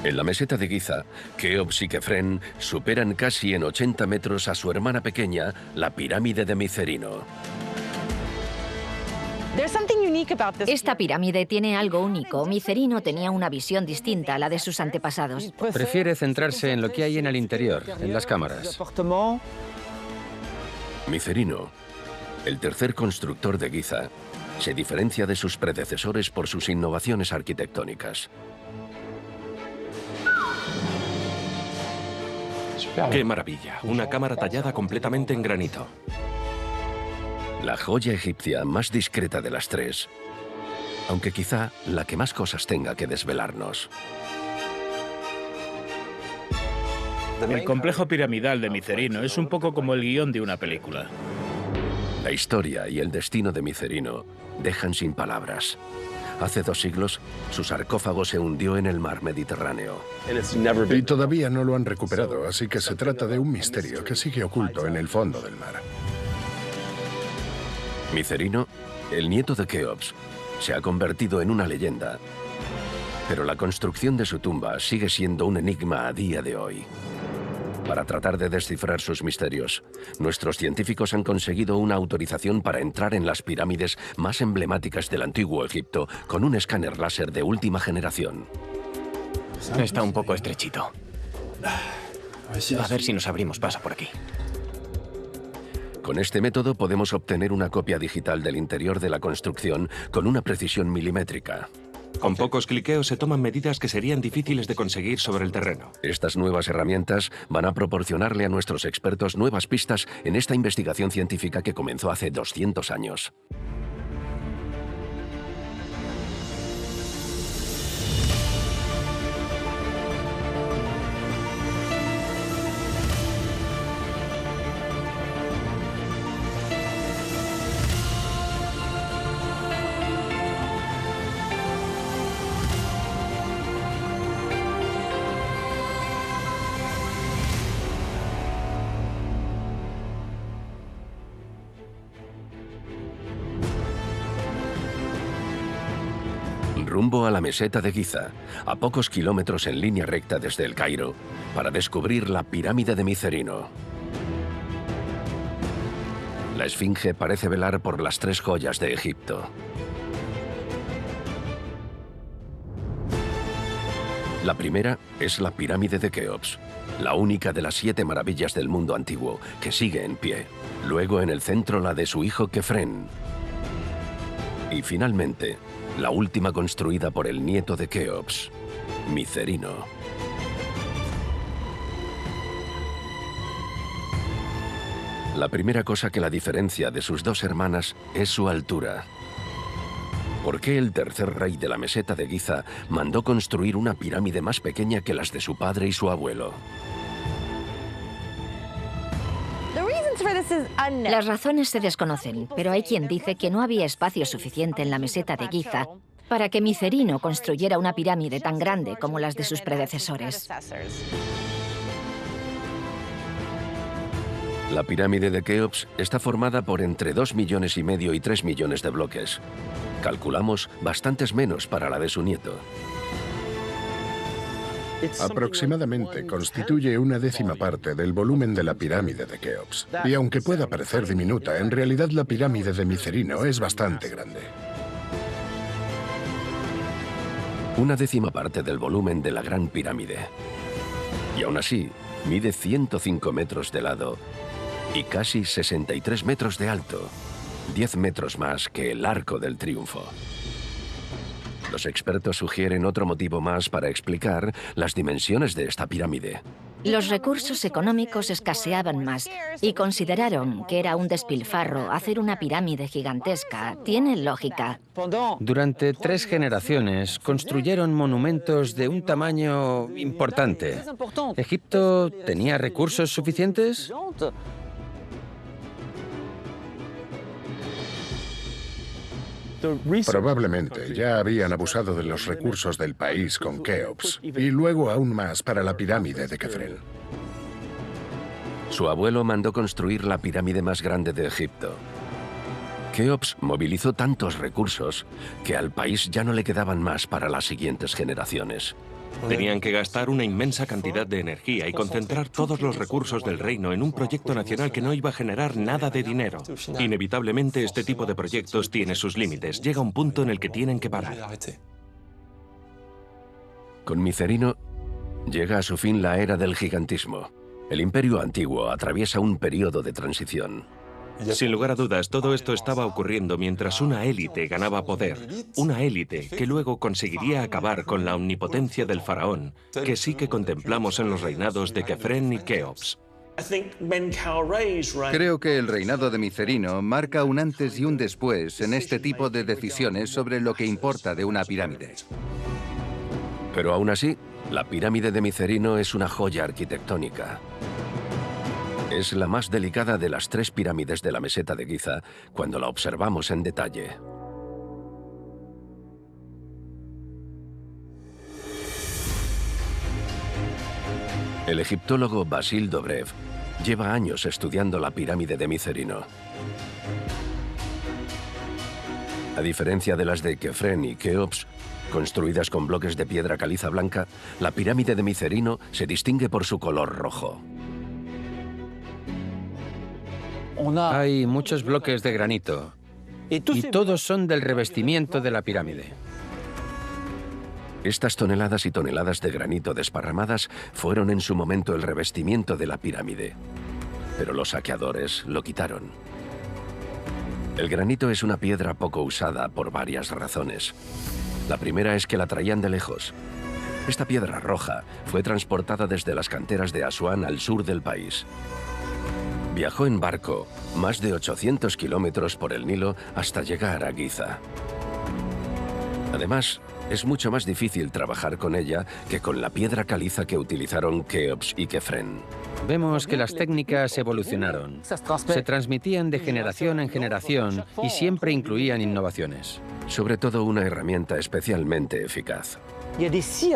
En la meseta de Giza, Keops y Kefren superan casi en 80 metros a su hermana pequeña, la pirámide de Micerino. Esta pirámide tiene algo único. Micerino tenía una visión distinta a la de sus antepasados. Prefiere centrarse en lo que hay en el interior, en las cámaras. Micerino, el tercer constructor de Giza, se diferencia de sus predecesores por sus innovaciones arquitectónicas. ¡Qué maravilla! Una cámara tallada completamente en granito. La joya egipcia más discreta de las tres, aunque quizá la que más cosas tenga que desvelarnos. El complejo piramidal de Micerino es un poco como el guión de una película. La historia y el destino de Micerino dejan sin palabras. Hace 2 siglos, su sarcófago se hundió en el mar Mediterráneo. Y todavía no lo han recuperado, así que se trata de un misterio que sigue oculto en el fondo del mar. Micerino, el nieto de Keops, se ha convertido en una leyenda, pero la construcción de su tumba sigue siendo un enigma a día de hoy. Para tratar de descifrar sus misterios, nuestros científicos han conseguido una autorización para entrar en las pirámides más emblemáticas del antiguo Egipto con un escáner láser de última generación. Está un poco estrechito. A ver si nos abrimos paso por aquí. Con este método podemos obtener una copia digital del interior de la construcción con una precisión milimétrica. Con pocos cliqueos se toman medidas que serían difíciles de conseguir sobre el terreno. Estas nuevas herramientas van a proporcionarle a nuestros expertos nuevas pistas en esta investigación científica que comenzó hace 200 años. Rumbo a la meseta de Giza, a pocos kilómetros en línea recta desde el Cairo, para descubrir la pirámide de Micerino. La esfinge parece velar por las 3 joyas de Egipto. La primera es la pirámide de Keops, la única de las 7 maravillas del mundo antiguo, que sigue en pie. Luego en el centro la de su hijo Kefren. Y finalmente, la última construida por el nieto de Keops, Micerino. La primera cosa que la diferencia de sus 2 hermanas es su altura. ¿Por qué el tercer rey de la meseta de Giza mandó construir una pirámide más pequeña que las de su padre y su abuelo? Las razones se desconocen, pero hay quien dice que no había espacio suficiente en la meseta de Giza para que Micerino construyera una pirámide tan grande como las de sus predecesores. La pirámide de Keops está formada por entre 2,5 millones y 3 millones de bloques. Calculamos bastantes menos para la de su nieto. Aproximadamente constituye una 10ª parte del volumen de la pirámide de Keops. Y aunque pueda parecer diminuta, en realidad la pirámide de Micerino es bastante grande. Una 10ª parte del volumen de la Gran Pirámide. Y aún así, mide 105 metros de lado y casi 63 metros de alto, 10 metros más que el Arco del Triunfo. Los expertos sugieren otro motivo más para explicar las dimensiones de esta pirámide. Los recursos económicos escaseaban más y consideraron que era un despilfarro hacer una pirámide gigantesca. Tiene lógica. Durante 3 generaciones construyeron monumentos de un tamaño importante. ¿Egipto tenía recursos suficientes? Probablemente ya habían abusado de los recursos del país con Keops, y luego aún más para la pirámide de Kefren. Su abuelo mandó construir la pirámide más grande de Egipto. Keops movilizó tantos recursos que al país ya no le quedaban más para las siguientes generaciones. Tenían que gastar una inmensa cantidad de energía y concentrar todos los recursos del reino en un proyecto nacional que no iba a generar nada de dinero. Inevitablemente, este tipo de proyectos tiene sus límites. Llega un punto en el que tienen que parar. Con Micerino llega a su fin la era del gigantismo. El Imperio Antiguo atraviesa un periodo de transición. Sin lugar a dudas, todo esto estaba ocurriendo mientras una élite ganaba poder. Una élite que luego conseguiría acabar con la omnipotencia del faraón, que sí que contemplamos en los reinados de Kefren y Keops. Creo que el reinado de Micerino marca un antes y un después en este tipo de decisiones sobre lo que importa de una pirámide. Pero aún así, la pirámide de Micerino es una joya arquitectónica. Es la más delicada de las 3 pirámides de la meseta de Giza cuando la observamos en detalle. El egiptólogo Basil Dobrev lleva años estudiando la pirámide de Micerino. A diferencia de las de Kefren y Keops, construidas con bloques de piedra caliza blanca, la pirámide de Micerino se distingue por su color rojo. Hay muchos bloques de granito y todos son del revestimiento de la pirámide. Estas toneladas y toneladas de granito desparramadas fueron en su momento el revestimiento de la pirámide, pero los saqueadores lo quitaron. El granito es una piedra poco usada por varias razones. La primera es que la traían de lejos. Esta piedra roja fue transportada desde las canteras de Asuán al sur del país. Viajó en barco más de 800 kilómetros por el Nilo hasta llegar a Giza. Además, es mucho más difícil trabajar con ella que con la piedra caliza que utilizaron Keops y Kefren. Vemos que las técnicas evolucionaron. Se transmitían de generación en generación y siempre incluían innovaciones. Sobre todo una herramienta especialmente eficaz.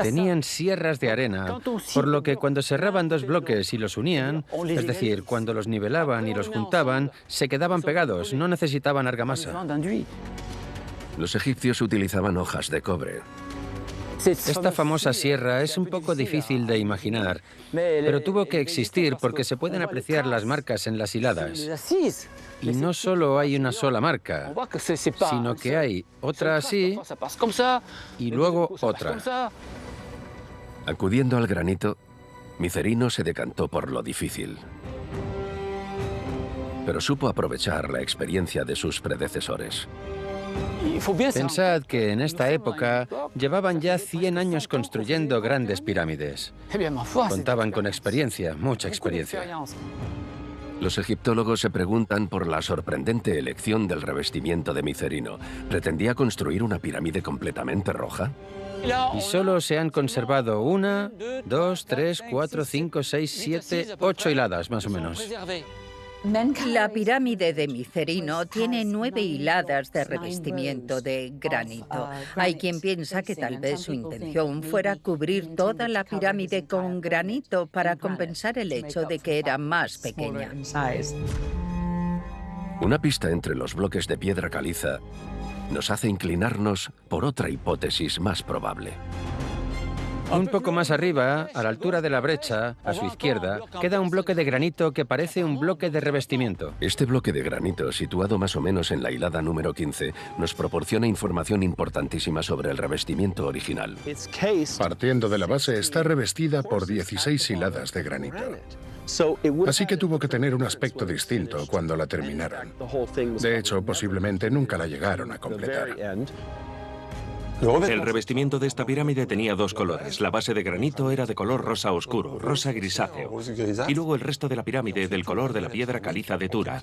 Tenían sierras de arena, por lo que cuando cerraban 2 bloques y los unían, es decir, cuando los nivelaban y los juntaban, se quedaban pegados, no necesitaban argamasa. Los egipcios utilizaban hojas de cobre. Esta famosa sierra es un poco difícil de imaginar, pero tuvo que existir porque se pueden apreciar las marcas en las hiladas. Y no solo hay una sola marca, sino que hay otra así y luego otra. Acudiendo al granito, Micerino se decantó por lo difícil. Pero supo aprovechar la experiencia de sus predecesores. Pensad que en esta época llevaban ya 100 años construyendo grandes pirámides. Contaban con experiencia, mucha experiencia. Los egiptólogos se preguntan por la sorprendente elección del revestimiento de Micerino. ¿Pretendía construir una pirámide completamente roja? Y solo se han conservado 1, 2, 3, 4, 5, 6, 7, 8 hiladas, más o menos. La pirámide de Micerino tiene 9 hiladas de revestimiento de granito. Hay quien piensa que tal vez su intención fuera cubrir toda la pirámide con granito para compensar el hecho de que era más pequeña. Una pista entre los bloques de piedra caliza nos hace inclinarnos por otra hipótesis más probable. Un poco más arriba, a la altura de la brecha, a su izquierda, queda un bloque de granito que parece un bloque de revestimiento. Este bloque de granito, situado más o menos en la hilada número 15, nos proporciona información importantísima sobre el revestimiento original. Partiendo de la base, está revestida por 16 hiladas de granito. Así que tuvo que tener un aspecto distinto cuando la terminaron. De hecho, posiblemente nunca la llegaron a completar. El revestimiento de esta pirámide tenía 2 colores. La base de granito era de color rosa oscuro, rosa grisáceo. Y luego el resto de la pirámide del color de la piedra caliza de Tura.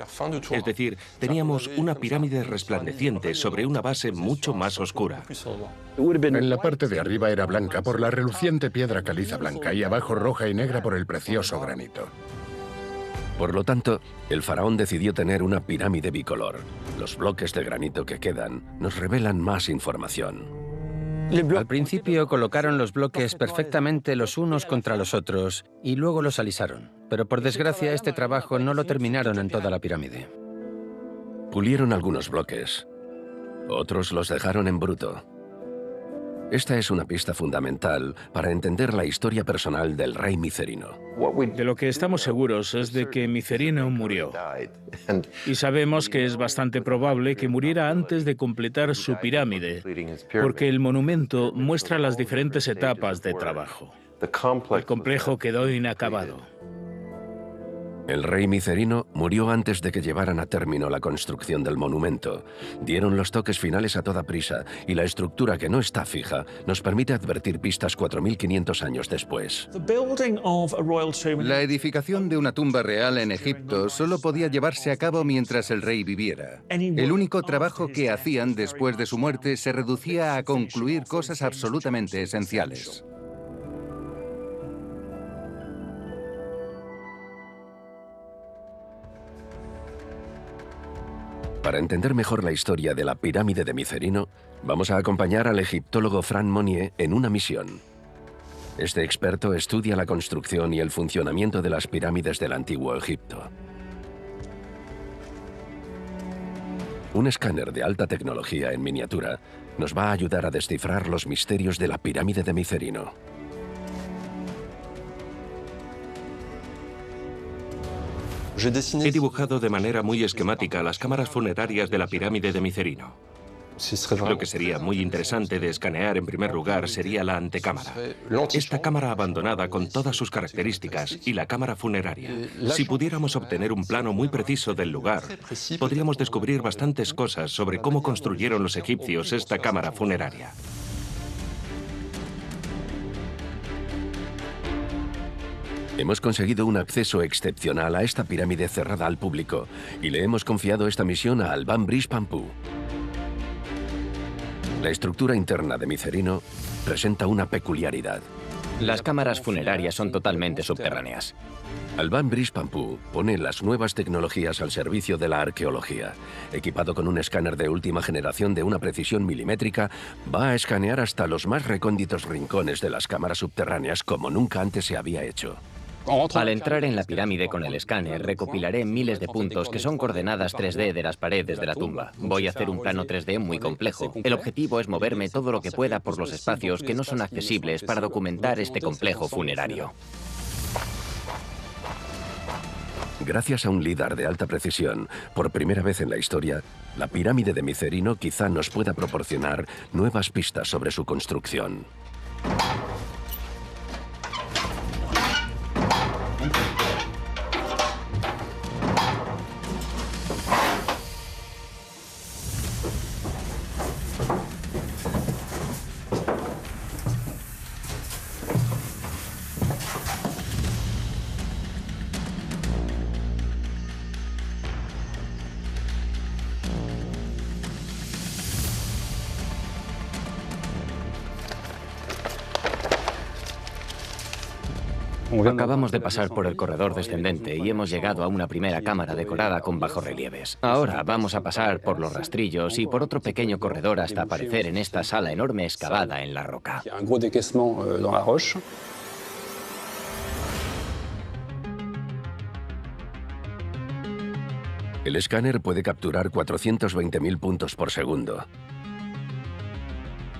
Es decir, teníamos una pirámide resplandeciente sobre una base mucho más oscura. En la parte de arriba era blanca por la reluciente piedra caliza blanca y abajo roja y negra por el precioso granito. Por lo tanto, el faraón decidió tener una pirámide bicolor. Los bloques de granito que quedan nos revelan más información. Al principio colocaron los bloques perfectamente los unos contra los otros y luego los alisaron. Pero por desgracia este trabajo no lo terminaron en toda la pirámide. Pulieron algunos bloques. Otros los dejaron en bruto. Esta es una pista fundamental para entender la historia personal del rey Micerino. De lo que estamos seguros es de que Micerino murió. Y sabemos que es bastante probable que muriera antes de completar su pirámide, porque el monumento muestra las diferentes etapas de trabajo. El complejo quedó inacabado. El rey Micerino murió antes de que llevaran a término la construcción del monumento. Dieron los toques finales a toda prisa y la estructura, que no está fija, nos permite advertir pistas 4.500 años después. La edificación de una tumba real en Egipto solo podía llevarse a cabo mientras el rey viviera. El único trabajo que hacían después de su muerte se reducía a concluir cosas absolutamente esenciales. Para entender mejor la historia de la pirámide de Micerino, vamos a acompañar al egiptólogo Fran Monnier en una misión. Este experto estudia la construcción y el funcionamiento de las pirámides del antiguo Egipto. Un escáner de alta tecnología en miniatura nos va a ayudar a descifrar los misterios de la pirámide de Micerino. He dibujado de manera muy esquemática las cámaras funerarias de la pirámide de Micerino. Lo que sería muy interesante de escanear en primer lugar sería la antecámara. Esta cámara abandonada con todas sus características y la cámara funeraria. Si pudiéramos obtener un plano muy preciso del lugar, podríamos descubrir bastantes cosas sobre cómo construyeron los egipcios esta cámara funeraria. Hemos conseguido un acceso excepcional a esta pirámide cerrada al público y le hemos confiado esta misión a Alban Brice Pampou. La estructura interna de Micerino presenta una peculiaridad. Las cámaras funerarias son totalmente subterráneas. Alban Brice Pampou pone las nuevas tecnologías al servicio de la arqueología. Equipado con un escáner de última generación de una precisión milimétrica, va a escanear hasta los más recónditos rincones de las cámaras subterráneas como nunca antes se había hecho. Al entrar en la pirámide con el escáner, recopilaré miles de puntos que son coordenadas 3D de las paredes de la tumba. Voy a hacer un plano 3D muy complejo. El objetivo es moverme todo lo que pueda por los espacios que no son accesibles para documentar este complejo funerario. Gracias a un LIDAR de alta precisión, por primera vez en la historia, la pirámide de Micerino quizá nos pueda proporcionar nuevas pistas sobre su construcción. Acabamos de pasar por el corredor descendente y hemos llegado a una primera cámara decorada con bajorrelieves. Ahora vamos a pasar por los rastrillos y por otro pequeño corredor hasta aparecer en esta sala enorme excavada en la roca. El escáner puede capturar 420.000 puntos por segundo.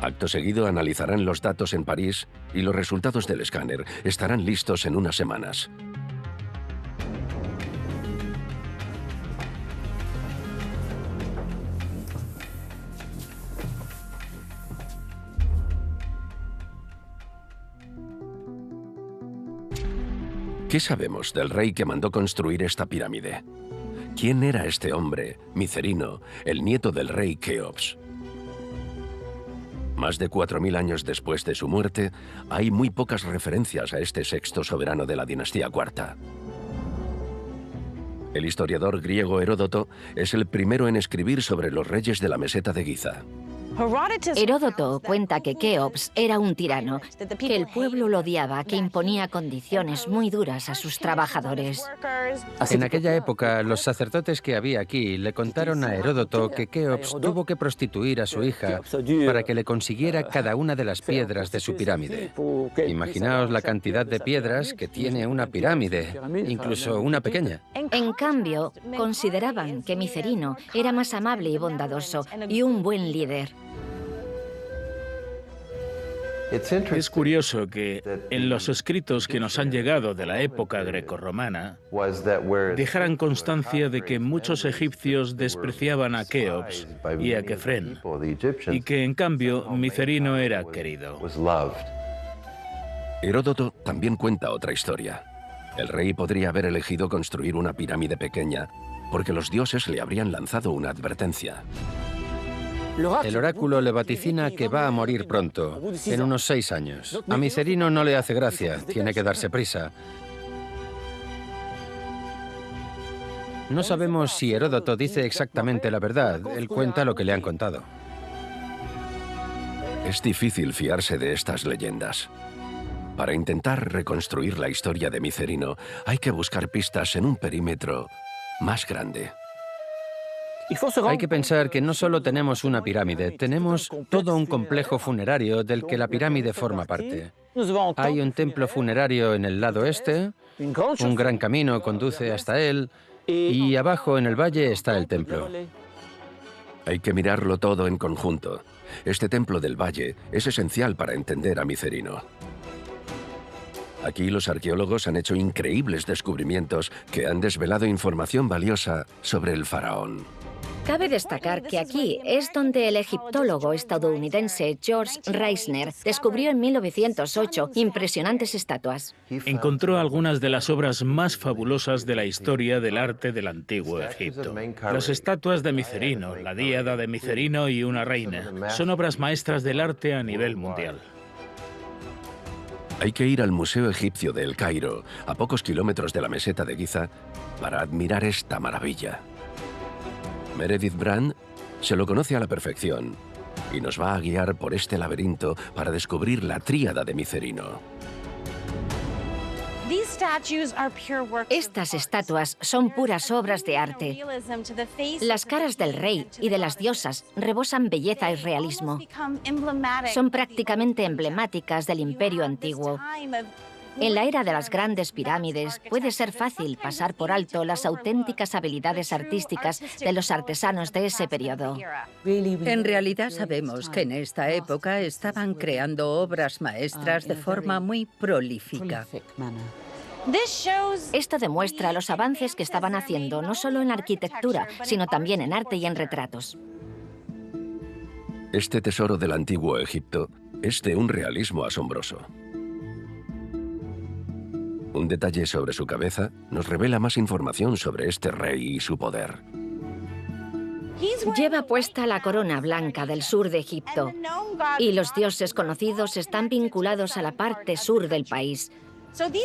Acto seguido analizarán los datos en París y los resultados del escáner estarán listos en unas semanas. ¿Qué sabemos del rey que mandó construir esta pirámide? ¿Quién era este hombre, Micerino, el nieto del rey Keops? Más de 4.000 años después de su muerte, hay muy pocas referencias a este sexto soberano de la dinastía cuarta. El historiador griego Heródoto es el primero en escribir sobre los reyes de la meseta de Giza. Heródoto cuenta que Keops era un tirano, que el pueblo lo odiaba, que imponía condiciones muy duras a sus trabajadores. En aquella época, los sacerdotes que había aquí le contaron a Heródoto que Keops tuvo que prostituir a su hija para que le consiguiera cada una de las piedras de su pirámide. Imaginaos la cantidad de piedras que tiene una pirámide, incluso una pequeña. En cambio, consideraban que Micerino era más amable y bondadoso y un buen líder. Es curioso que en los escritos que nos han llegado de la época grecorromana dejaran constancia de que muchos egipcios despreciaban a Keops y a Kefren, y que en cambio Micerino era querido. Heródoto también cuenta otra historia. El rey podría haber elegido construir una pirámide pequeña porque los dioses le habrían lanzado una advertencia. El oráculo le vaticina que va a morir pronto, en unos 6 años. A Micerino no le hace gracia, tiene que darse prisa. No sabemos si Heródoto dice exactamente la verdad, él cuenta lo que le han contado. Es difícil fiarse de estas leyendas. Para intentar reconstruir la historia de Micerino, hay que buscar pistas en un perímetro más grande. Hay que pensar que no solo tenemos una pirámide, tenemos todo un complejo funerario del que la pirámide forma parte. Hay un templo funerario en el lado este, un gran camino conduce hasta él, y abajo en el valle está el templo. Hay que mirarlo todo en conjunto. Este templo del valle es esencial para entender a Micerino. Aquí los arqueólogos han hecho increíbles descubrimientos que han desvelado información valiosa sobre el faraón. Cabe destacar que aquí es donde el egiptólogo estadounidense George Reisner descubrió en 1908 impresionantes estatuas. Encontró algunas de las obras más fabulosas de la historia del arte del antiguo Egipto. Las estatuas de Micerino, la Díada de Micerino y una reina, son obras maestras del arte a nivel mundial. Hay que ir al Museo Egipcio de El Cairo, a pocos kilómetros de la meseta de Giza, para admirar esta maravilla. Meredith Brand se lo conoce a la perfección y nos va a guiar por este laberinto para descubrir la tríada de Micerino. Estas estatuas son puras obras de arte. Las caras del rey y de las diosas rebosan belleza y realismo. Son prácticamente emblemáticas del Imperio Antiguo. En la era de las grandes pirámides puede ser fácil pasar por alto las auténticas habilidades artísticas de los artesanos de ese periodo. En realidad sabemos que en esta época estaban creando obras maestras de forma muy prolífica. Esto demuestra los avances que estaban haciendo no solo en arquitectura, sino también en arte y en retratos. Este tesoro del antiguo Egipto es de un realismo asombroso. Un detalle sobre su cabeza nos revela más información sobre este rey y su poder. Lleva puesta la corona blanca del sur de Egipto y los dioses conocidos están vinculados a la parte sur del país.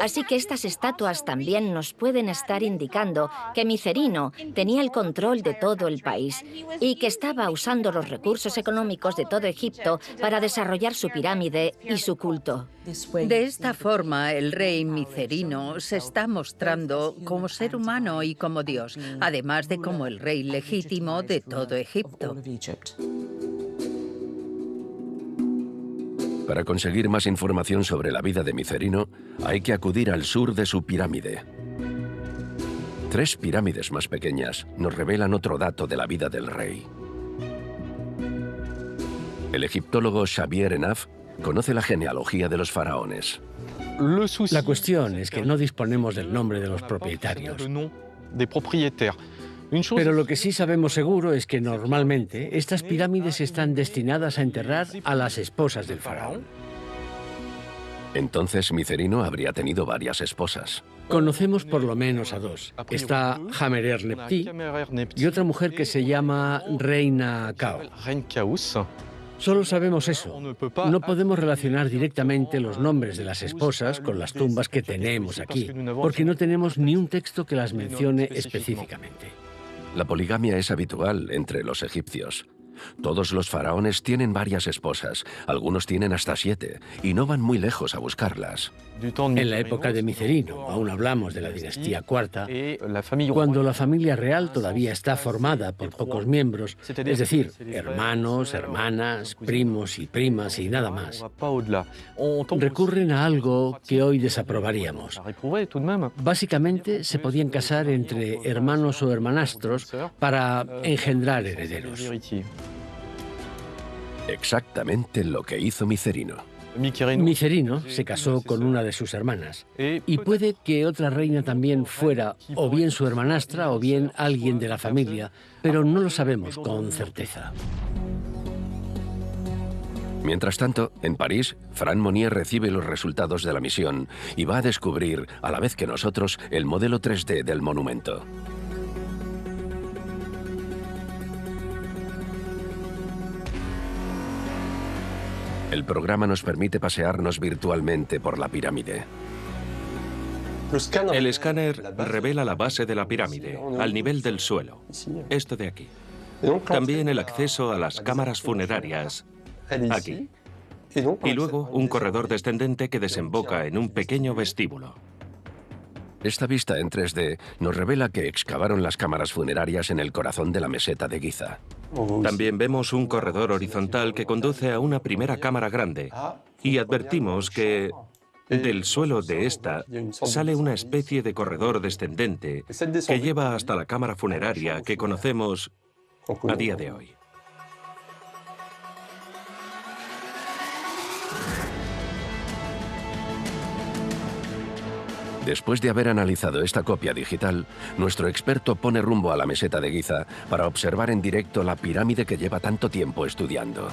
Así que estas estatuas también nos pueden estar indicando que Micerino tenía el control de todo el país y que estaba usando los recursos económicos de todo Egipto para desarrollar su pirámide y su culto. De esta forma, el rey Micerino se está mostrando como ser humano y como Dios, además de como el rey legítimo de todo Egipto. Para conseguir más información sobre la vida de Micerino, hay que acudir al sur de su pirámide. 3 pirámides más pequeñas nos revelan otro dato de la vida del rey. El egiptólogo Xavier Enaf conoce la genealogía de los faraones. La cuestión es que no disponemos del nombre de los propietarios. Pero lo que sí sabemos seguro es que normalmente estas pirámides están destinadas a enterrar a las esposas del faraón. Entonces Micerino habría tenido varias esposas. Conocemos por lo menos a 2. Está Hamer-Nepti y otra mujer que se llama Reina Cao. Solo sabemos eso. No podemos relacionar directamente los nombres de las esposas con las tumbas que tenemos aquí, porque no tenemos ni un texto que las mencione específicamente. La poligamia es habitual entre los egipcios. Todos los faraones tienen varias esposas, algunos tienen hasta 7, y no van muy lejos a buscarlas. En la época de Micerino, aún hablamos de la dinastía IV, cuando la familia real todavía está formada por pocos miembros, es decir, hermanos, hermanas, primos y primas y nada más, recurren a algo que hoy desaprobaríamos. Básicamente, se podían casar entre hermanos o hermanastros para engendrar herederos. Exactamente lo que hizo Micerino. Micerino se casó con una de sus hermanas, y puede que otra reina también fuera o bien su hermanastra o bien alguien de la familia, pero no lo sabemos con certeza. Mientras tanto, en París, Fran Monnier recibe los resultados de la misión y va a descubrir, a la vez que nosotros, el modelo 3D del monumento. El programa nos permite pasearnos virtualmente por la pirámide. El escáner revela la base de la pirámide, al nivel del suelo. Esto de aquí. También el acceso a las cámaras funerarias, aquí. Y luego un corredor descendente que desemboca en un pequeño vestíbulo. Esta vista en 3D nos revela que excavaron las cámaras funerarias en el corazón de la meseta de Giza. También vemos un corredor horizontal que conduce a una primera cámara grande y advertimos que del suelo de esta sale una especie de corredor descendente que lleva hasta la cámara funeraria que conocemos a día de hoy. Después de haber analizado esta copia digital, nuestro experto pone rumbo a la meseta de Giza para observar en directo la pirámide que lleva tanto tiempo estudiando.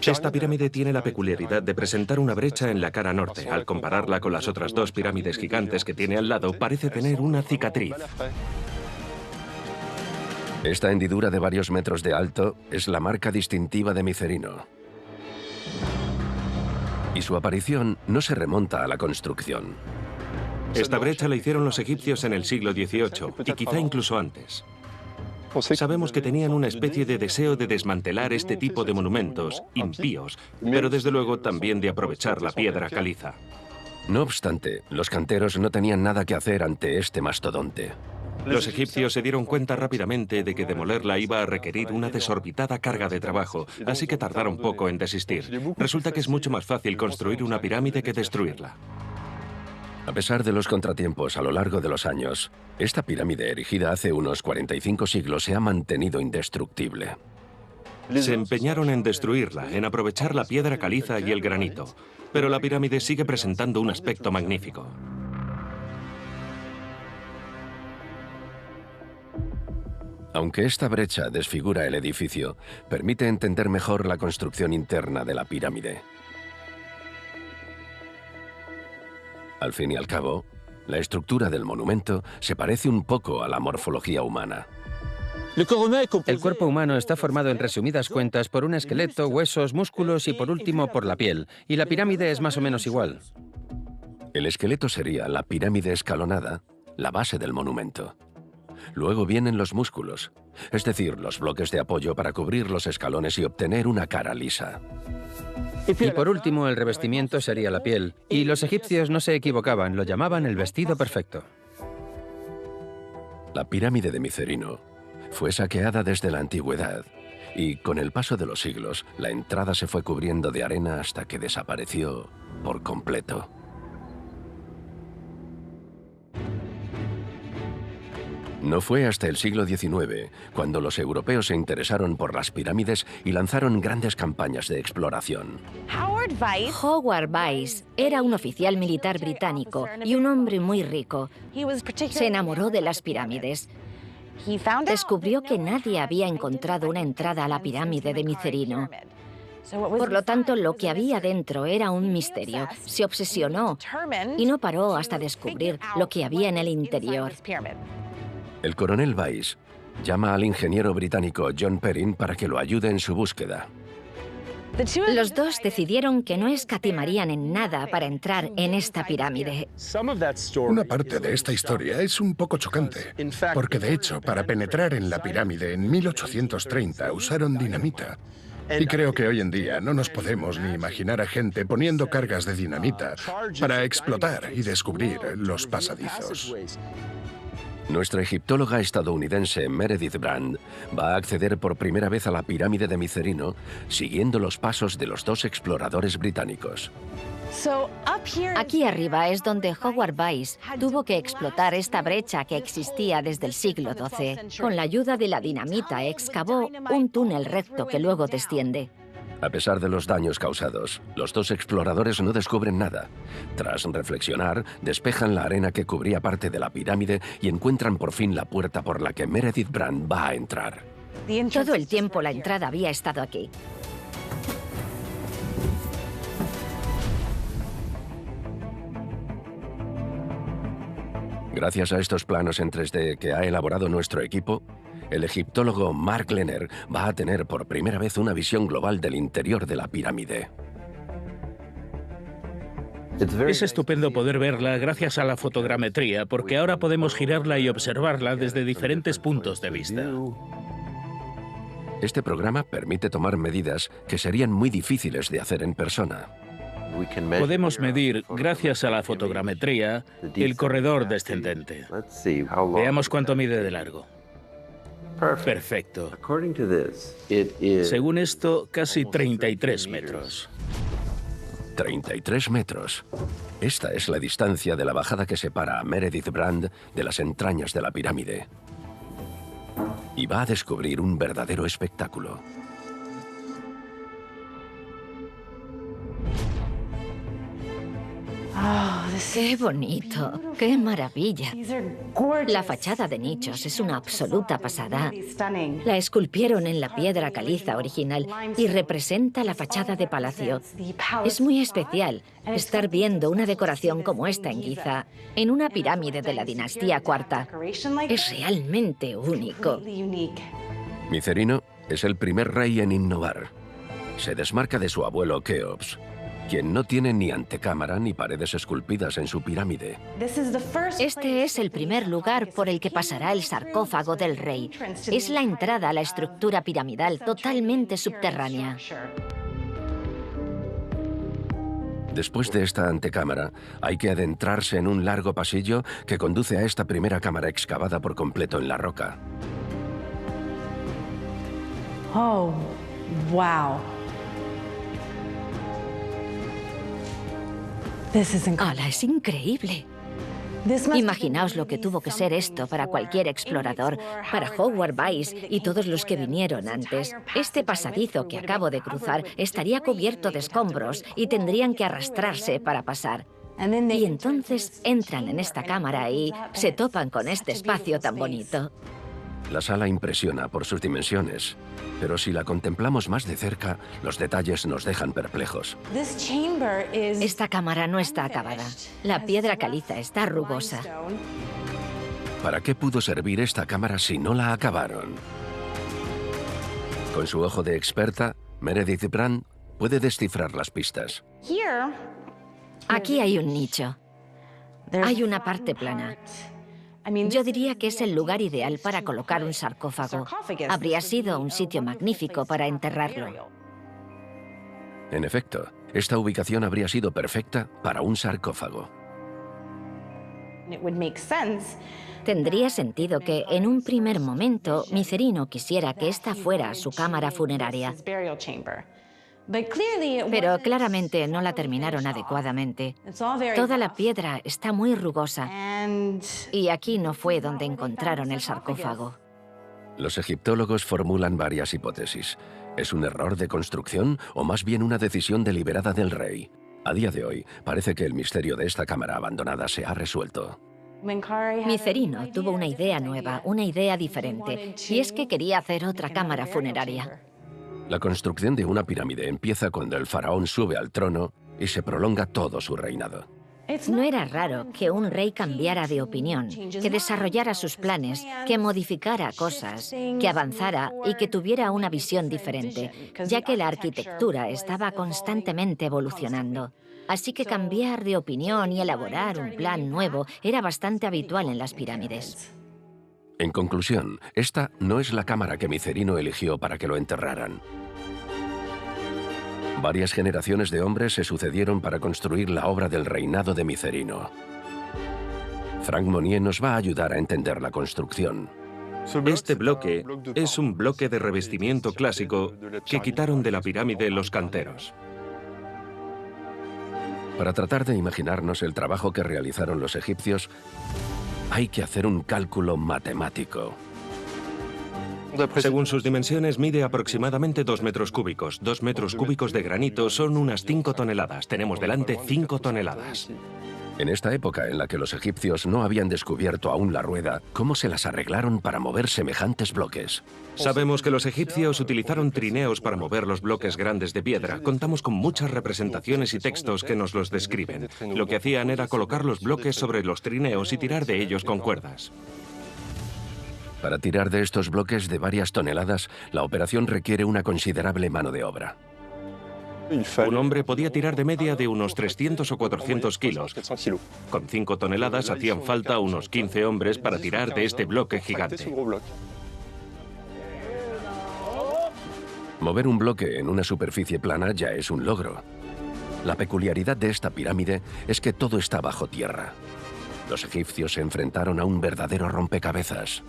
Esta pirámide tiene la peculiaridad de presentar una brecha en la cara norte. Al compararla con las otras dos pirámides gigantes que tiene al lado, parece tener una cicatriz. Esta hendidura de varios metros de alto es la marca distintiva de Micerino. Y su aparición no se remonta a la construcción. Esta brecha la hicieron los egipcios en el siglo XVIII y quizá incluso antes. Sabemos que tenían una especie de deseo de desmantelar este tipo de monumentos impíos, pero desde luego también de aprovechar la piedra caliza. No obstante, los canteros no tenían nada que hacer ante este mastodonte. Los egipcios se dieron cuenta rápidamente de que demolerla iba a requerir una desorbitada carga de trabajo, así que tardaron poco en desistir. Resulta que es mucho más fácil construir una pirámide que destruirla. A pesar de los contratiempos a lo largo de los años, esta pirámide erigida hace unos 45 siglos se ha mantenido indestructible. Se empeñaron en destruirla, en aprovechar la piedra caliza y el granito, pero la pirámide sigue presentando un aspecto magnífico. Aunque esta brecha desfigura el edificio, permite entender mejor la construcción interna de la pirámide. Al fin y al cabo, la estructura del monumento se parece un poco a la morfología humana. El cuerpo humano está formado en resumidas cuentas por un esqueleto, huesos, músculos y por último por la piel, y la pirámide es más o menos igual. El esqueleto sería la pirámide escalonada, la base del monumento. Luego vienen los músculos, es decir, los bloques de apoyo para cubrir los escalones y obtener una cara lisa. Y por último, el revestimiento sería la piel. Y los egipcios no se equivocaban, lo llamaban el vestido perfecto. La pirámide de Micerino fue saqueada desde la antigüedad y, con el paso de los siglos, la entrada se fue cubriendo de arena hasta que desapareció por completo. No fue hasta el siglo XIX cuando los europeos se interesaron por las pirámides y lanzaron grandes campañas de exploración. Howard Weiss era un oficial militar británico y un hombre muy rico. Se enamoró de las pirámides. Descubrió que nadie había encontrado una entrada a la pirámide de Micerino. Por lo tanto, lo que había dentro era un misterio. Se obsesionó y no paró hasta descubrir lo que había en el interior. El coronel Weiss llama al ingeniero británico John Perrin para que lo ayude en su búsqueda. Los dos decidieron que no escatimarían en nada para entrar en esta pirámide. Una parte de esta historia es un poco chocante, porque de hecho, para penetrar en la pirámide en 1830 usaron dinamita. Y creo que hoy en día no nos podemos ni imaginar a gente poniendo cargas de dinamita para explotar y descubrir los pasadizos. Nuestra egiptóloga estadounidense Meredith Brand va a acceder por primera vez a la pirámide de Micerino, siguiendo los pasos de los dos exploradores británicos. Aquí arriba es donde Howard Weiss tuvo que explotar esta brecha que existía desde el siglo XII. Con la ayuda de la dinamita excavó un túnel recto que luego desciende. A pesar de los daños causados, los dos exploradores no descubren nada. Tras reflexionar, despejan la arena que cubría parte de la pirámide y encuentran por fin la puerta por la que Meredith Brand va a entrar. Todo el tiempo la entrada había estado aquí. Gracias a estos planos en 3D que ha elaborado nuestro equipo, el egiptólogo Mark Lehner va a tener por primera vez una visión global del interior de la pirámide. Es estupendo poder verla gracias a la fotogrametría, porque ahora podemos girarla y observarla desde diferentes puntos de vista. Este programa permite tomar medidas que serían muy difíciles de hacer en persona. Podemos medir, gracias a la fotogrametría, el corredor descendente. Veamos cuánto mide de largo. Perfecto. Según esto, casi 33 metros. 33 metros. Esta es la distancia de la bajada que separa a Meredith Brand de las entrañas de la pirámide. Y va a descubrir un verdadero espectáculo. ¡Qué bonito! ¡Qué maravilla! La fachada de nichos es una absoluta pasada. La esculpieron en la piedra caliza original y representa la fachada de palacio. Es muy especial estar viendo una decoración como esta en Giza, en una pirámide de la dinastía IV. Es realmente único. Micerino es el primer rey en innovar. Se desmarca de su abuelo Keops, quien no tiene ni antecámara ni paredes esculpidas en su pirámide. Este es el primer lugar por el que pasará el sarcófago del rey. Es la entrada a la estructura piramidal totalmente subterránea. Después de esta antecámara, hay que adentrarse en un largo pasillo que conduce a esta primera cámara excavada por completo en la roca. ¡Oh, wow! ¡Hala, es increíble! Imaginaos lo que tuvo que ser esto para cualquier explorador, para Howard Weiss y todos los que vinieron antes. Este pasadizo que acabo de cruzar estaría cubierto de escombros y tendrían que arrastrarse para pasar. Y entonces entran en esta cámara y se topan con este espacio tan bonito. La sala impresiona por sus dimensiones, pero si la contemplamos más de cerca, los detalles nos dejan perplejos. Esta cámara no está acabada. La piedra caliza está rugosa. ¿Para qué pudo servir esta cámara si no la acabaron? Con su ojo de experta, Meredith Brand puede descifrar las pistas. Aquí hay un nicho. Hay una parte plana. Yo diría que es el lugar ideal para colocar un sarcófago. Habría sido un sitio magnífico para enterrarlo. En efecto, esta ubicación habría sido perfecta para un sarcófago. Tendría sentido que, en un primer momento, Micerino quisiera que esta fuera su cámara funeraria. Pero claramente no la terminaron adecuadamente. Toda la piedra está muy rugosa. Y aquí no fue donde encontraron el sarcófago. Los egiptólogos formulan varias hipótesis. ¿Es un error de construcción o más bien una decisión deliberada del rey? A día de hoy, parece que el misterio de esta cámara abandonada se ha resuelto. Micerino tuvo una idea nueva, una idea diferente, y es que quería hacer otra cámara funeraria. La construcción de una pirámide empieza cuando el faraón sube al trono y se prolonga todo su reinado. No era raro que un rey cambiara de opinión, que desarrollara sus planes, que modificara cosas, que avanzara y que tuviera una visión diferente, ya que la arquitectura estaba constantemente evolucionando. Así que cambiar de opinión y elaborar un plan nuevo era bastante habitual en las pirámides. En conclusión, esta no es la cámara que Micerino eligió para que lo enterraran. Varias generaciones de hombres se sucedieron para construir la obra del reinado de Micerino. Franck Monnier nos va a ayudar a entender la construcción. Este bloque es un bloque de revestimiento clásico que quitaron de la pirámide los canteros. Para tratar de imaginarnos el trabajo que realizaron los egipcios, hay que hacer un cálculo matemático. Según sus dimensiones, mide aproximadamente 2 metros cúbicos. 2 metros cúbicos de granito son unas 5 toneladas. Tenemos delante 5 toneladas. En esta época en la que los egipcios no habían descubierto aún la rueda, ¿cómo se las arreglaron para mover semejantes bloques? Sabemos que los egipcios utilizaron trineos para mover los bloques grandes de piedra. Contamos con muchas representaciones y textos que nos los describen. Lo que hacían era colocar los bloques sobre los trineos y tirar de ellos con cuerdas. Para tirar de estos bloques de varias toneladas, la operación requiere una considerable mano de obra. Un hombre podía tirar de media de unos 300 o 400 kilos. Con 5 toneladas hacían falta unos 15 hombres para tirar de este bloque gigante. Mover un bloque en una superficie plana ya es un logro. La peculiaridad de esta pirámide es que todo está bajo tierra. Los egipcios se enfrentaron a un verdadero rompecabezas.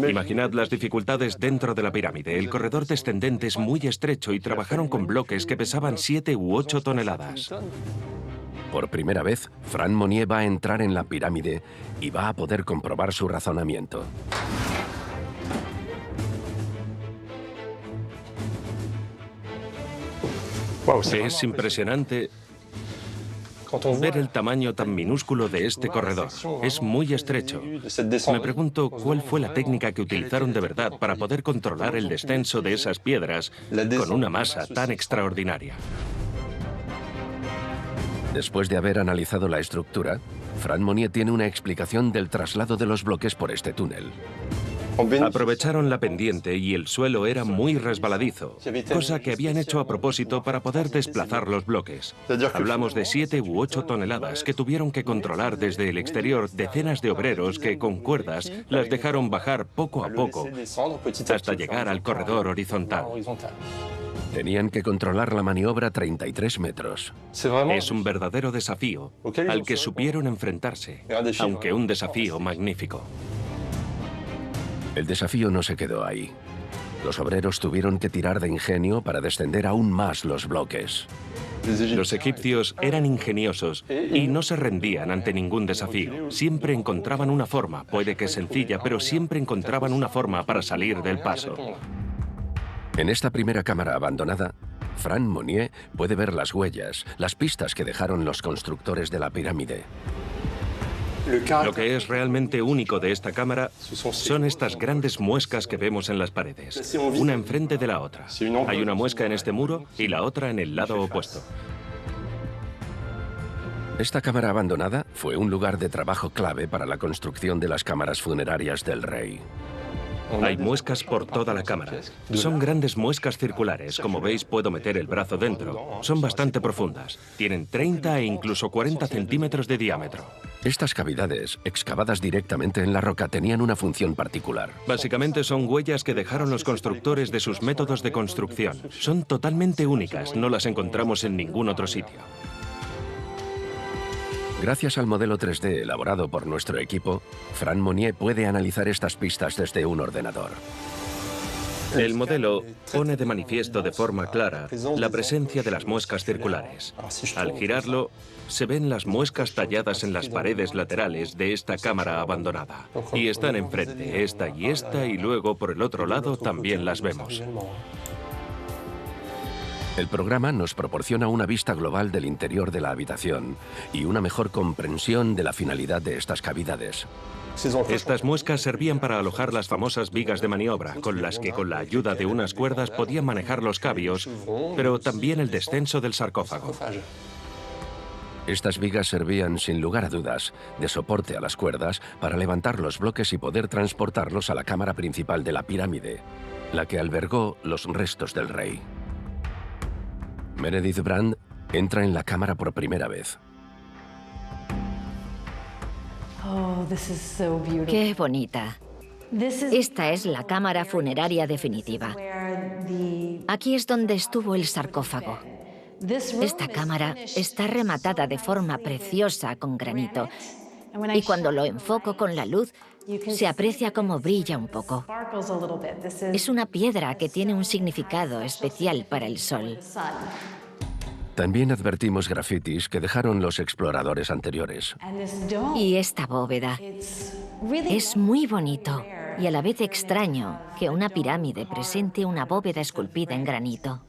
Imaginad las dificultades dentro de la pirámide. El corredor descendente es muy estrecho y trabajaron con bloques que pesaban 7 u 8 toneladas. Por primera vez, Franck Monnier va a entrar en la pirámide y va a poder comprobar su razonamiento. Es impresionante ver el tamaño tan minúsculo de este corredor. Es muy estrecho. Me pregunto cuál fue la técnica que utilizaron de verdad para poder controlar el descenso de esas piedras con una masa tan extraordinaria. Después de haber analizado la estructura, Franck Monnier tiene una explicación del traslado de los bloques por este túnel. Aprovecharon la pendiente y el suelo era muy resbaladizo, cosa que habían hecho a propósito para poder desplazar los bloques. Hablamos de 7 u 8 toneladas que tuvieron que controlar desde el exterior decenas de obreros que con cuerdas las dejaron bajar poco a poco hasta llegar al corredor horizontal. Tenían que controlar la maniobra 33 metros. Es un verdadero desafío al que supieron enfrentarse, aunque un desafío magnífico. El desafío no se quedó ahí. Los obreros tuvieron que tirar de ingenio para descender aún más los bloques. Los egipcios eran ingeniosos y no se rendían ante ningún desafío. Siempre encontraban una forma, puede que sencilla, pero siempre encontraban una forma para salir del paso. En esta primera cámara abandonada, Franck Monnier puede ver las huellas, las pistas que dejaron los constructores de la pirámide. Lo que es realmente único de esta cámara son estas grandes muescas que vemos en las paredes, una enfrente de la otra. Hay una muesca en este muro y la otra en el lado opuesto. Esta cámara abandonada fue un lugar de trabajo clave para la construcción de las cámaras funerarias del rey. Hay muescas por toda la cámara. Son grandes muescas circulares. Como veis, puedo meter el brazo dentro. Son bastante profundas. Tienen 30 e incluso 40 centímetros de diámetro. Estas cavidades, excavadas directamente en la roca, tenían una función particular. Básicamente son huellas que dejaron los constructores de sus métodos de construcción. Son totalmente únicas. No las encontramos en ningún otro sitio. Gracias al modelo 3D elaborado por nuestro equipo, Franck Monnier puede analizar estas pistas desde un ordenador. El modelo pone de manifiesto de forma clara la presencia de las muescas circulares. Al girarlo, se ven las muescas talladas en las paredes laterales de esta cámara abandonada. Y están enfrente, esta, y luego por el otro lado también las vemos. El programa nos proporciona una vista global del interior de la habitación y una mejor comprensión de la finalidad de estas cavidades. Estas muescas servían para alojar las famosas vigas de maniobra, con las que con la ayuda de unas cuerdas podían manejar los cabios, pero también el descenso del sarcófago. Estas vigas servían, sin lugar a dudas, de soporte a las cuerdas para levantar los bloques y poder transportarlos a la cámara principal de la pirámide, la que albergó los restos del rey. Meredith Brand entra en la cámara por primera vez. Oh, this is so beautiful. ¡Qué bonita! Esta es la cámara funeraria definitiva. Aquí es donde estuvo el sarcófago. Esta cámara está rematada de forma preciosa con granito. Y cuando lo enfoco con la luz, se aprecia cómo brilla un poco. Es una piedra que tiene un significado especial para el sol. También advertimos grafitis que dejaron los exploradores anteriores. Y esta bóveda. Es muy bonito y a la vez extraño que una pirámide presente una bóveda esculpida en granito.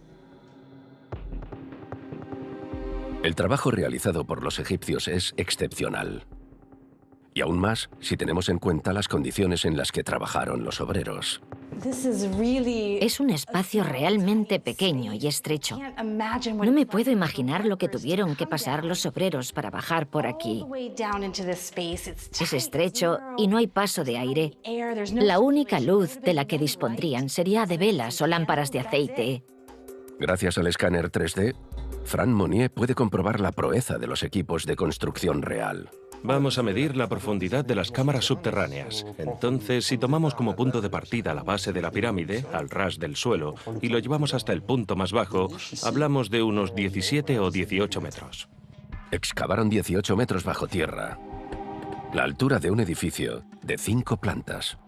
El trabajo realizado por los egipcios es excepcional. Y aún más si tenemos en cuenta las condiciones en las que trabajaron los obreros. Es un espacio realmente pequeño y estrecho. No me puedo imaginar lo que tuvieron que pasar los obreros para bajar por aquí. Es estrecho y no hay paso de aire. La única luz de la que dispondrían sería de velas o lámparas de aceite. Gracias al escáner 3D, Fran Monnier puede comprobar la proeza de los equipos de construcción real. Vamos a medir la profundidad de las cámaras subterráneas. Entonces, si tomamos como punto de partida la base de la pirámide, al ras del suelo, y lo llevamos hasta el punto más bajo, hablamos de unos 17 o 18 metros. Excavaron 18 metros bajo tierra, la altura de un edificio de 5 plantas.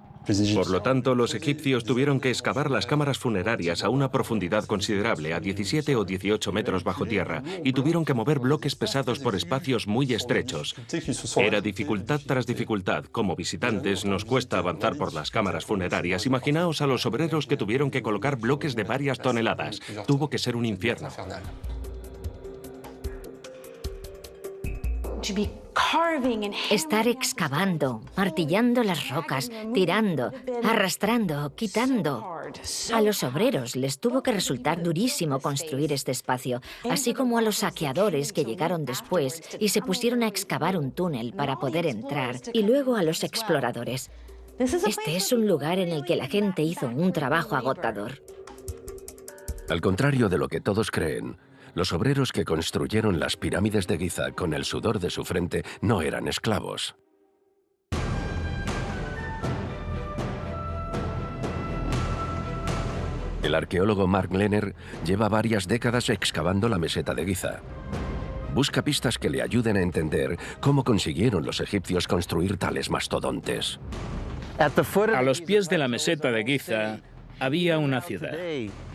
Por lo tanto, los egipcios tuvieron que excavar las cámaras funerarias a una profundidad considerable, a 17 o 18 metros bajo tierra, y tuvieron que mover bloques pesados por espacios muy estrechos. Era dificultad tras dificultad. Como visitantes, nos cuesta avanzar por las cámaras funerarias. Imaginaos a los obreros que tuvieron que colocar bloques de varias toneladas. Tuvo que ser un infierno. Estar excavando, martillando las rocas, tirando, arrastrando, quitando. A los obreros les tuvo que resultar durísimo construir este espacio, así como a los saqueadores que llegaron después y se pusieron a excavar un túnel para poder entrar, y luego a los exploradores. Este es un lugar en el que la gente hizo un trabajo agotador. Al contrario de lo que todos creen, los obreros que construyeron las pirámides de Giza con el sudor de su frente no eran esclavos. El arqueólogo Mark Lehner lleva varias décadas excavando la meseta de Giza. Busca pistas que le ayuden a entender cómo consiguieron los egipcios construir tales mastodontes. A los pies de la meseta de Giza había una ciudad.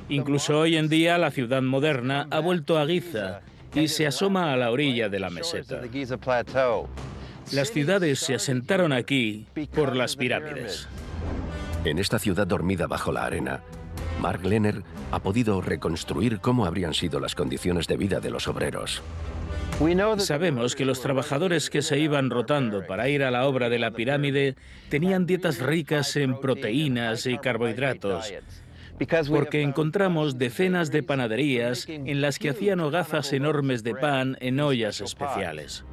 Incluso hoy en día la ciudad moderna ha vuelto a Giza y se asoma a la orilla de la meseta. Las ciudades se asentaron aquí por las pirámides. En esta ciudad dormida bajo la arena, Mark Lehner ha podido reconstruir cómo habrían sido las condiciones de vida de los obreros. Sabemos que los trabajadores que se iban rotando para ir a la obra de la pirámide tenían dietas ricas en proteínas y carbohidratos, porque encontramos decenas de panaderías en las que hacían hogazas enormes de pan en ollas especiales.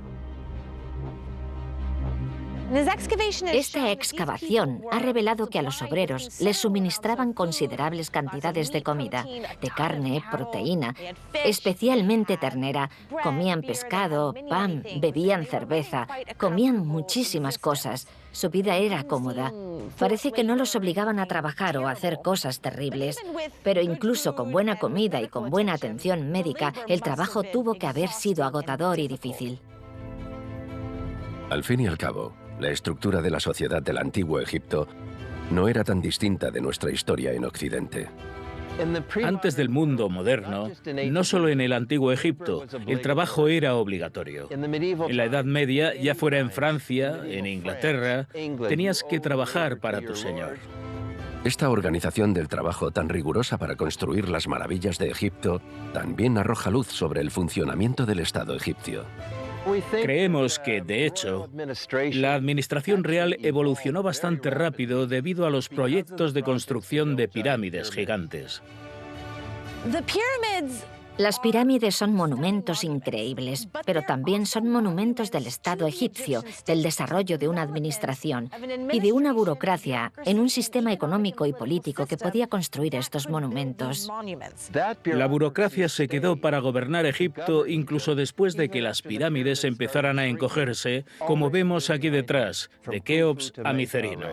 Esta excavación ha revelado que a los obreros les suministraban considerables cantidades de comida, de carne, proteína, especialmente ternera. Comían pescado, pan, bebían cerveza, comían muchísimas cosas. Su vida era cómoda. Parece que no los obligaban a trabajar o a hacer cosas terribles, pero incluso con buena comida y con buena atención médica, el trabajo tuvo que haber sido agotador y difícil. Al fin y al cabo, la estructura de la sociedad del antiguo Egipto no era tan distinta de nuestra historia en Occidente. Antes del mundo moderno, no solo en el antiguo Egipto, el trabajo era obligatorio. En la Edad Media, ya fuera en Francia, en Inglaterra, tenías que trabajar para tu señor. Esta organización del trabajo tan rigurosa para construir las maravillas de Egipto también arroja luz sobre el funcionamiento del Estado egipcio. Creemos que, de hecho, la administración real evolucionó bastante rápido debido a los proyectos de construcción de pirámides gigantes. Las pirámides son monumentos increíbles, pero también son monumentos del Estado egipcio, del desarrollo de una administración y de una burocracia en un sistema económico y político que podía construir estos monumentos. La burocracia se quedó para gobernar Egipto incluso después de que las pirámides empezaran a encogerse, como vemos aquí detrás, de Keops a Micerino.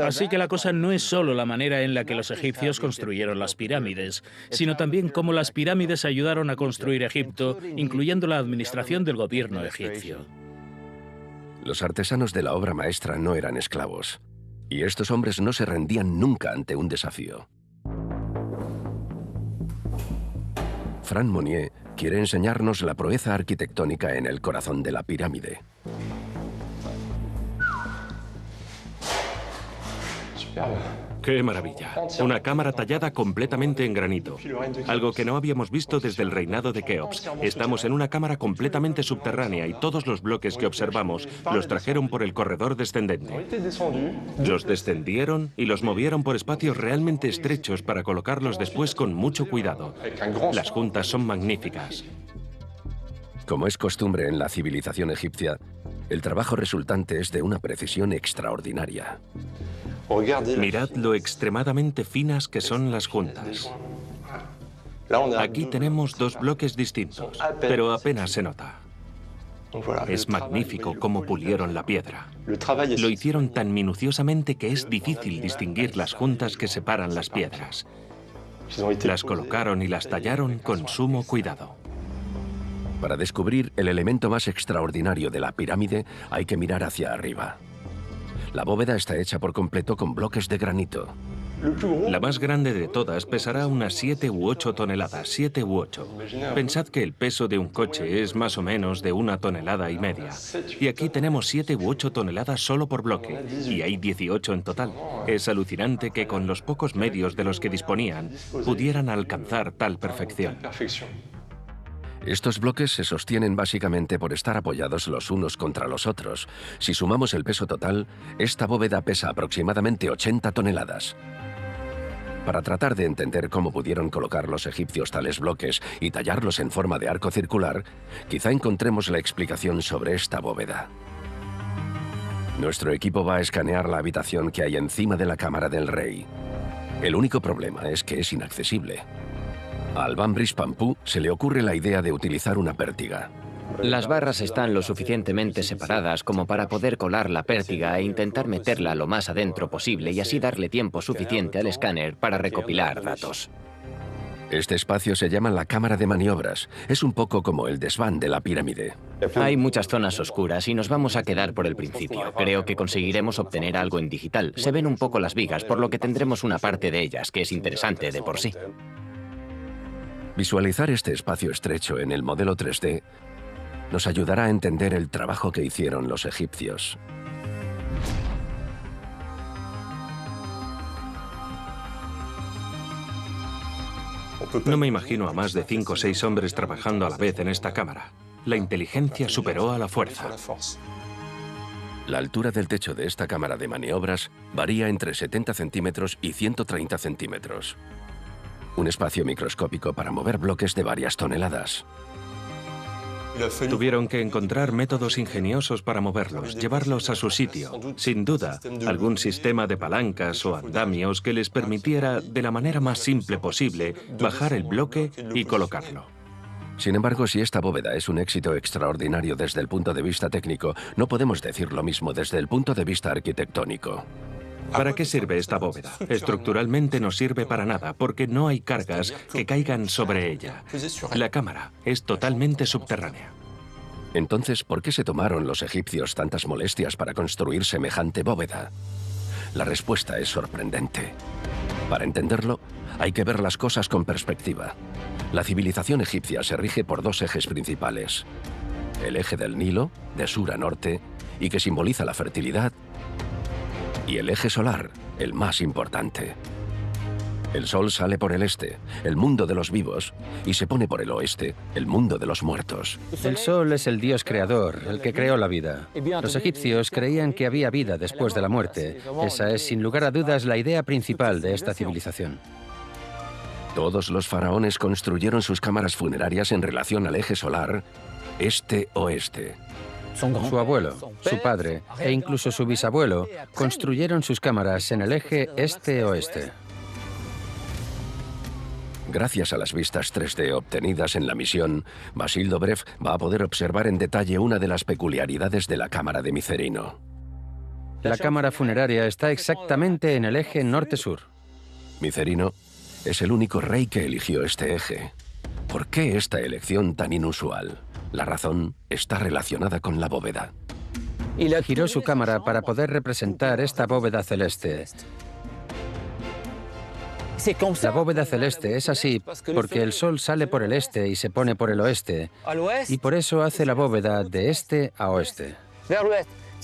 Así que la cosa no es solo la manera en la que los egipcios construyeron las pirámides, sino también cómo las pirámides ayudaron a construir Egipto, incluyendo la administración del gobierno egipcio. Los artesanos de la obra maestra no eran esclavos, y estos hombres no se rendían nunca ante un desafío. Fran Monnier quiere enseñarnos la proeza arquitectónica en el corazón de la pirámide. ¡Qué maravilla! Una cámara tallada completamente en granito. Algo que no habíamos visto desde el reinado de Keops. Estamos en una cámara completamente subterránea y todos los bloques que observamos los trajeron por el corredor descendente. Los descendieron y los movieron por espacios realmente estrechos para colocarlos después con mucho cuidado. Las juntas son magníficas. Como es costumbre en la civilización egipcia, el trabajo resultante es de una precisión extraordinaria. Mirad lo extremadamente finas que son las juntas. Aquí tenemos dos bloques distintos, pero apenas se nota. Es magnífico cómo pulieron la piedra. Lo hicieron tan minuciosamente que es difícil distinguir las juntas que separan las piedras. Las colocaron y las tallaron con sumo cuidado. Para descubrir el elemento más extraordinario de la pirámide, hay que mirar hacia arriba. La bóveda está hecha por completo con bloques de granito. La más grande de todas pesará unas 7 u 8 toneladas, 7 u 8. Pensad que el peso de un coche es más o menos de 1,5 toneladas. Y aquí tenemos 7 u 8 toneladas solo por bloque, y hay 18 en total. Es alucinante que con los pocos medios de los que disponían, pudieran alcanzar tal perfección. Estos bloques se sostienen básicamente por estar apoyados los unos contra los otros. Si sumamos el peso total, esta bóveda pesa aproximadamente 80 toneladas. Para tratar de entender cómo pudieron colocar los egipcios tales bloques y tallarlos en forma de arco circular, quizá encontremos la explicación sobre esta bóveda. Nuestro equipo va a escanear la habitación que hay encima de la cámara del rey. El único problema es que es inaccesible. A Alban Brice-Pampou se le ocurre la idea de utilizar una pértiga. Las barras están lo suficientemente separadas como para poder colar la pértiga e intentar meterla lo más adentro posible y así darle tiempo suficiente al escáner para recopilar datos. Este espacio se llama la cámara de maniobras. Es un poco como el desván de la pirámide. Hay muchas zonas oscuras y nos vamos a quedar por el principio. Creo que conseguiremos obtener algo en digital. Se ven un poco las vigas, por lo que tendremos una parte de ellas que es interesante de por sí. Visualizar este espacio estrecho en el modelo 3D nos ayudará a entender el trabajo que hicieron los egipcios. No me imagino a más de 5 o 6 hombres trabajando a la vez en esta cámara. La inteligencia superó a la fuerza. La altura del techo de esta cámara de maniobras varía entre 70 centímetros y 130 centímetros. Un espacio microscópico para mover bloques de varias toneladas. Tuvieron que encontrar métodos ingeniosos para moverlos, llevarlos a su sitio. Sin duda, algún sistema de palancas o andamios que les permitiera, de la manera más simple posible, bajar el bloque y colocarlo. Sin embargo, si esta bóveda es un éxito extraordinario desde el punto de vista técnico, no podemos decir lo mismo desde el punto de vista arquitectónico. ¿Para qué sirve esta bóveda? Estructuralmente no sirve para nada, porque no hay cargas que caigan sobre ella. La cámara es totalmente subterránea. Entonces, ¿por qué se tomaron los egipcios tantas molestias para construir semejante bóveda? La respuesta es sorprendente. Para entenderlo, hay que ver las cosas con perspectiva. La civilización egipcia se rige por 2 ejes principales. El eje del Nilo, de sur a norte, y que simboliza la fertilidad, y el eje solar, el más importante. El sol sale por el este, el mundo de los vivos, y se pone por el oeste, el mundo de los muertos. El sol es el dios creador, el que creó la vida. Los egipcios creían que había vida después de la muerte. Esa es, sin lugar a dudas, la idea principal de esta civilización. Todos los faraones construyeron sus cámaras funerarias en relación al eje solar este-oeste. Su abuelo, su padre e incluso su bisabuelo construyeron sus cámaras en el eje este-oeste. Gracias a las vistas 3D obtenidas en la misión, Basile Dobrev va a poder observar en detalle una de las peculiaridades de la cámara de Micerino. La cámara funeraria está exactamente en el eje norte-sur. Micerino es el único rey que eligió este eje. ¿Por qué esta elección tan inusual? La razón está relacionada con la bóveda. Giró su cámara para poder representar esta bóveda celeste. La bóveda celeste es así porque el sol sale por el este y se pone por el oeste, y por eso hace la bóveda de este a oeste.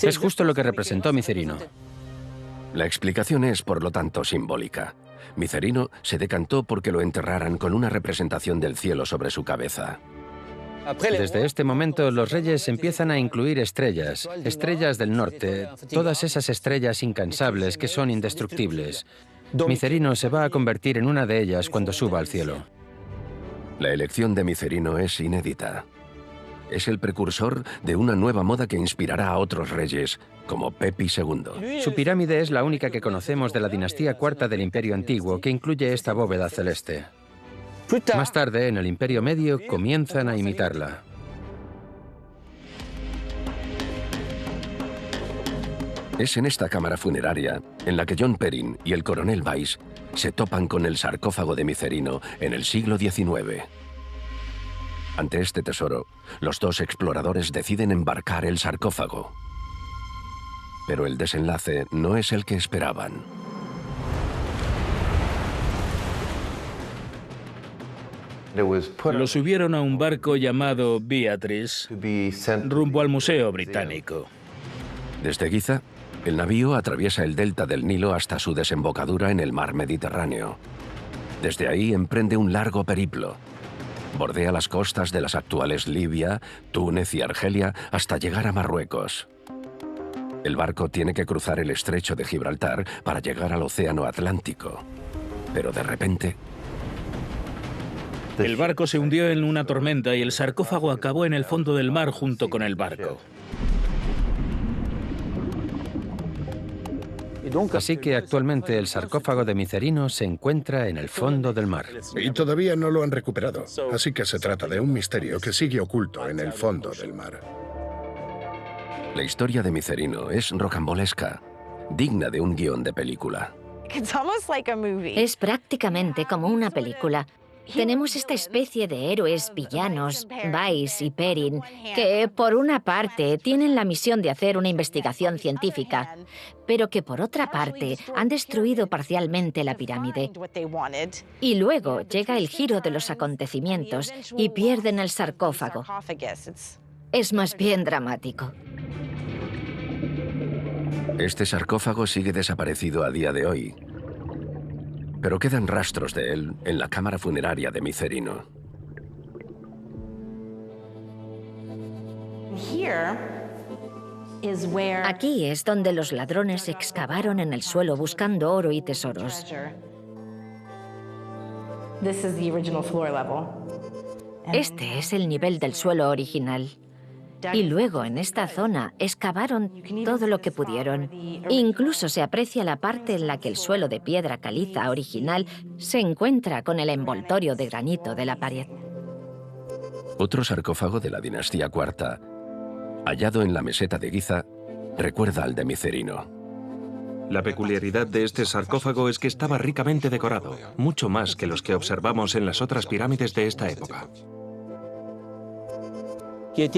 Es justo lo que representó Micerino. La explicación es, por lo tanto, simbólica. Micerino se decantó porque lo enterraran con una representación del cielo sobre su cabeza. Desde este momento, los reyes empiezan a incluir estrellas, estrellas del norte, todas esas estrellas incansables que son indestructibles. Micerino se va a convertir en una de ellas cuando suba al cielo. La elección de Micerino es inédita. Es el precursor de una nueva moda que inspirará a otros reyes, como Pepi II. Su pirámide es la única que conocemos de la dinastía IV del Imperio Antiguo, que incluye esta bóveda celeste. Más tarde, en el Imperio Medio, comienzan a imitarla. Es en esta cámara funeraria en la que John Perrin y el coronel Weiss se topan con el sarcófago de Micerino en el siglo XIX. Ante este tesoro, los dos exploradores deciden embarcar el sarcófago. Pero el desenlace no es el que esperaban. Lo subieron a un barco llamado Beatrice rumbo al Museo Británico. Desde Giza, el navío atraviesa el delta del Nilo hasta su desembocadura en el mar Mediterráneo. Desde ahí emprende un largo periplo. Bordea las costas de las actuales Libia, Túnez y Argelia hasta llegar a Marruecos. El barco tiene que cruzar el estrecho de Gibraltar para llegar al Océano Atlántico. Pero de repente... El barco se hundió en una tormenta y el sarcófago acabó en el fondo del mar junto con el barco. Así que actualmente el sarcófago de Micerino se encuentra en el fondo del mar. Y todavía no lo han recuperado. Así que se trata de un misterio que sigue oculto en el fondo del mar. La historia de Micerino es rocambolesca, digna de un guión de película. Es prácticamente como una película. Tenemos esta especie de héroes villanos, Weiss y Perrin, que por una parte tienen la misión de hacer una investigación científica, pero que por otra parte han destruido parcialmente la pirámide. Y luego llega el giro de los acontecimientos y pierden el sarcófago. Es más bien dramático. Este sarcófago sigue desaparecido a día de hoy, pero quedan rastros de él en la cámara funeraria de Micerino. Aquí es donde los ladrones excavaron en el suelo buscando oro y tesoros. Este es el nivel del suelo original. Y luego en esta zona excavaron todo lo que pudieron. Incluso se aprecia la parte en la que el suelo de piedra caliza original se encuentra con el envoltorio de granito de la pared. Otro sarcófago de la dinastía IV, hallado en la meseta de Giza, recuerda al de Micerino. La peculiaridad de este sarcófago es que estaba ricamente decorado, mucho más que los que observamos en las otras pirámides de esta época.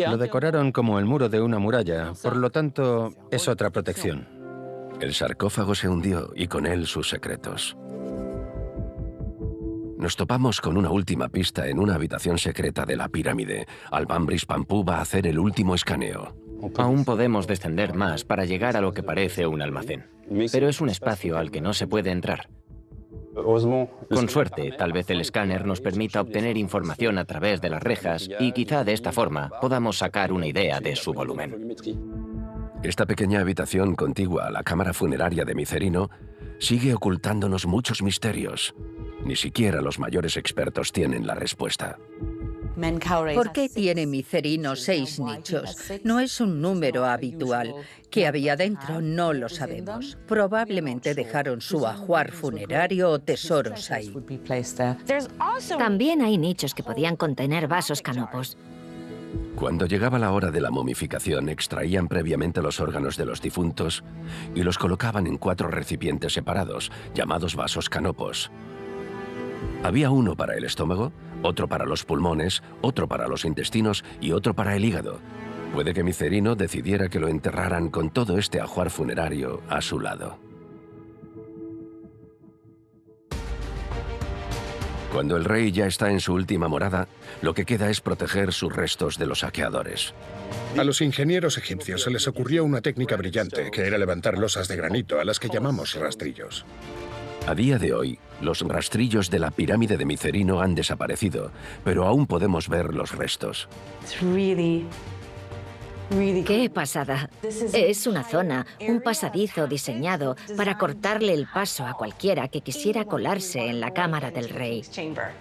Lo decoraron como el muro de una muralla, por lo tanto, es otra protección. El sarcófago se hundió y con él sus secretos. Nos topamos con una última pista en una habitación secreta de la pirámide. Al-Bambris Pampú va a hacer el último escaneo. Aún podemos descender más para llegar a lo que parece un almacén, pero es un espacio al que no se puede entrar. Con suerte, tal vez el escáner nos permita obtener información a través de las rejas y quizá de esta forma podamos sacar una idea de su volumen. Esta pequeña habitación contigua a la cámara funeraria de Micerino sigue ocultándonos muchos misterios. Ni siquiera los mayores expertos tienen la respuesta. ¿Por qué tiene Micerino 6 nichos? No es un número habitual. ¿Qué había dentro? No lo sabemos. Probablemente dejaron su ajuar funerario o tesoros ahí. También hay nichos que podían contener vasos canopos. Cuando llegaba la hora de la momificación, extraían previamente los órganos de los difuntos y los colocaban en 4 recipientes separados, llamados vasos canopos. Había uno para el estómago, otro para los pulmones, otro para los intestinos y otro para el hígado. Puede que Micerino decidiera que lo enterraran con todo este ajuar funerario a su lado. Cuando el rey ya está en su última morada, lo que queda es proteger sus restos de los saqueadores. A los ingenieros egipcios se les ocurrió una técnica brillante, que era levantar losas de granito, a las que llamamos rastrillos. A día de hoy, los rastrillos de la pirámide de Micerino han desaparecido, pero aún podemos ver los restos. ¡Qué pasada! Es una zona, un pasadizo diseñado para cortarle el paso a cualquiera que quisiera colarse en la cámara del rey.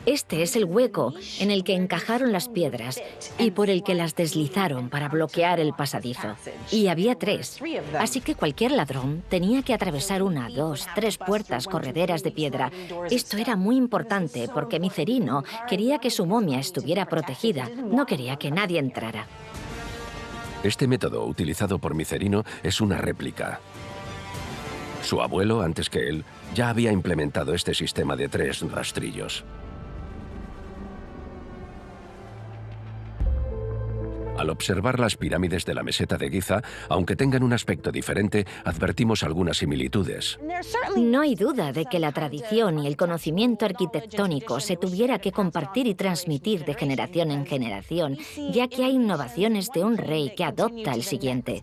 Este es el hueco en el que encajaron las piedras y por el que las deslizaron para bloquear el pasadizo. Y había 3, así que cualquier ladrón tenía que atravesar 1, 2, 3 puertas correderas de piedra. Esto era muy importante porque Micerino quería que su momia estuviera protegida, no quería que nadie entrara. Este método utilizado por Micerino es una réplica. Su abuelo, antes que él, ya había implementado este sistema de 3 rastrillos. Al observar las pirámides de la meseta de Giza, aunque tengan un aspecto diferente, advertimos algunas similitudes. No hay duda de que la tradición y el conocimiento arquitectónico se tuviera que compartir y transmitir de generación en generación, ya que hay innovaciones de un rey que adopta el siguiente.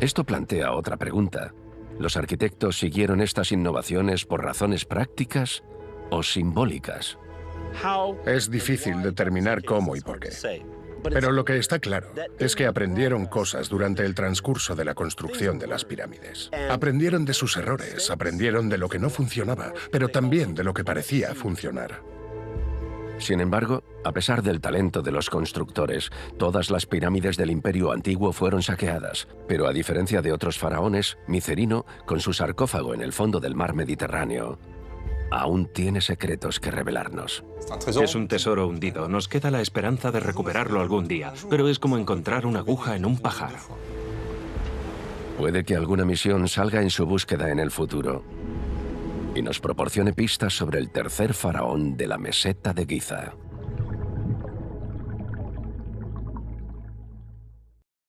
Esto plantea otra pregunta. ¿Los arquitectos siguieron estas innovaciones por razones prácticas o simbólicas? Es difícil determinar cómo y por qué. Pero lo que está claro es que aprendieron cosas durante el transcurso de la construcción de las pirámides. Aprendieron de sus errores, aprendieron de lo que no funcionaba, pero también de lo que parecía funcionar. Sin embargo, a pesar del talento de los constructores, todas las pirámides del Imperio Antiguo fueron saqueadas. Pero a diferencia de otros faraones, Micerino, con su sarcófago en el fondo del mar Mediterráneo, aún tiene secretos que revelarnos. Es un tesoro hundido. Nos queda la esperanza de recuperarlo algún día, pero es como encontrar una aguja en un pajar. Puede que alguna misión salga en su búsqueda en el futuro y nos proporcione pistas sobre el tercer faraón de la meseta de Giza.